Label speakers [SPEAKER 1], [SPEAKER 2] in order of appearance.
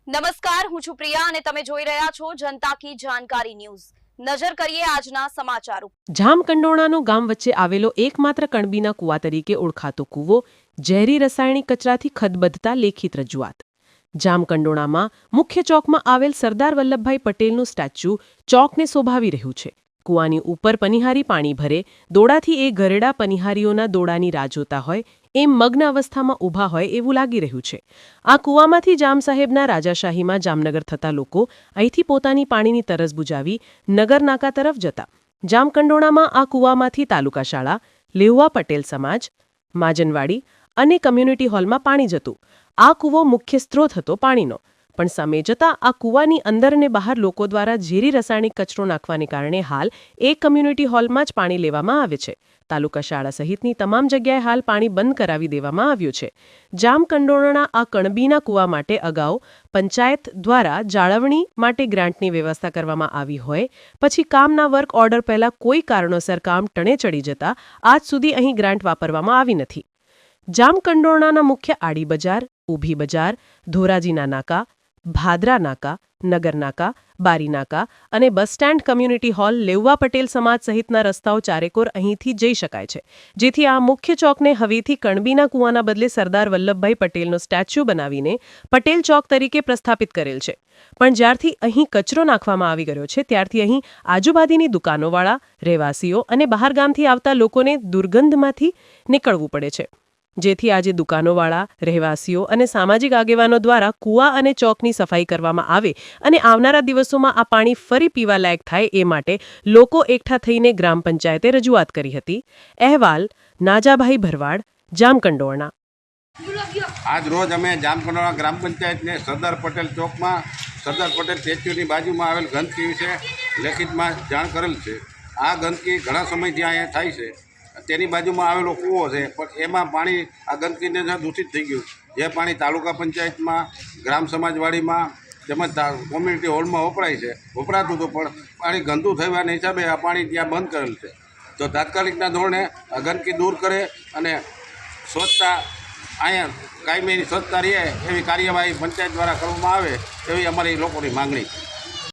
[SPEAKER 1] નમસ્કાર, હું છું પ્રિયા અને તમે જોઈ રહ્યા છો જનતા કી જાણકારી ન્યૂઝ। નજર કરીએ આજના સમાચારો।
[SPEAKER 2] જામકંડોરણાનું ગામ વચ્ચે આવેલો એકમાત્ર કણબીના કુવા તરીકે ઓળખાતો કૂવો ઝેરી રસાયણિક કચરાથી ખદબદતા લેખિત રજૂઆત। જામકંડોરણામાં મુખ્ય ચોકમાં આવેલ સરદાર વલ્લભભાઈ પટેલનું સ્ટેચ્યુ ચોકને શોભાવી રહ્યું છે। કૂવાની ઉપર પનિહારી પાણી ભરે દોડાથી એ ઘરડા પનિહારીઓના દોડાની રાહ જોતા હોય એમ મગ્ન અવસ્થામાં ઊભા હોય એવું લાગી રહ્યું છે। આ કૂવામાંથી જામ સાહેબના રાજાશાહીમાં જામનગર થતા લોકો અહીંથી પોતાની પાણીની તરસ બુજાવી નગર નાકા તરફ જતા। જામકંડોરણામાં આ કૂવામાંથી તાલુકા શાળા, લેઉવા પટેલ સમાજ, માજનવાડી અને કમ્યુનિટી હોલમાં પાણી જતું। આ કૂવો મુખ્ય સ્ત્રોત હતો પાણીનો, પણ સમય જતાં આ કૂવાની અંદર અને બહાર લોકો દ્વારા ઝેરી રાસાયણિક કચરો નાખવાને કારણે હાલ એક કમ્યુનિટી હોલમાં જ પાણી લેવામાં આવે છે। તાલુકા શાળા સહિતની તમામ જગ્યાએ હાલ પાણી બંધ કરાવી દેવામાં આવ્યું છે। જામકંડોરણા આ કણબીના કૂવા માટે અગાઉ પંચાયત દ્વારા જાળવણી માટે ગ્રાન્ટની વ્યવસ્થા કરવામાં આવી હોય પછી કામના વર્ક ઓર્ડર પહેલા કોઈ કારણોસર કામ ટણે ચડી જતા આજ સુધી અહીં ગ્રાન્ટ વાપરવામાં આવી નથી। જામકંડોરણાના મુખ્ય આડી બજાર, ઊભી બજાર, ધોરાજીના નાકા, ભાદરા નાકા, નગર નાકા, બારી નાકા અને bus stand, community hall, Leuva Patel સમાજ સહિતના રસ્તાઓ ચારેકોર અહીંથી જઈ શકાય છે, જેથી આ મુખ્ય ચોકને હવેથી કણબીના કૂવાના બદલે સરદાર વલ્લભભાઈ પટેલનો સ્ટેચ્યુ બનાવીને પટેલ ચોક તરીકે પ્રસ્થાપિત કરેલ છે। પણ જ્યારથી અહીં કચરો નાખવામાં આવી ગયો છે ત્યારથી અહીં આજુબાજુની દુકાનોવાળા, રહેવાસીઓ અને બહારગામથી આવતા લોકોને દુર્ગંધમાંથી નીકળવું પડે છે, જેથી આજે દુકાનોવાળા, રહેવાસીઓ અને સામાજિક આગેવાનો દ્વારા કૂવા અને ચોકની સફાઈ કરવામાં આવે અને આવનારા દિવસોમાં આ પાણી ફરી પીવા લાયક થાય એ માટે લોકો એકઠા થઈને ગ્રામ પંચાયતે રજૂઆત કરી હતી। અહેવાલ નાજાભાઈ ભરવાડ, જામકંડોરણા।
[SPEAKER 3] આજ રોજ અમે જામકંડોરણા ગ્રામ પંચાયતને સરદાર પટેલ ચોકમાં સરદાર પટેલ સ્ટેચ્યુની બાજુમાં આવેલ ગંદકી વિશે લેખિતમાં જાણ કરેલ છે। આ ગંદકી ઘણા સમયથી અહીંયા થાય છે। તેની બાજુમાં આવેલો કૂવો છે, પણ એમાં પાણી આ ગંદકીને દૂષિત થઈ ગયું। જે પાણી તાલુકા પંચાયતમાં, ગ્રામ સમાજવાડીમાં તેમજ કોમ્યુનિટી હોલમાં વપરાતું હતું, પણ પાણી ગંદુ થવાના હિસાબે આ પાણી ત્યાં બંધ કરેલ છે। તો તાત્કાલિકના ધોરણે આ ગંદકી દૂર કરે અને સ્વચ્છતા અહીંયા કાયમી સ્વચ્છતા રહે એવી કાર્યવાહી પંચાયત દ્વારા કરવામાં આવે એવી અમારી લોકોની માગણી છે।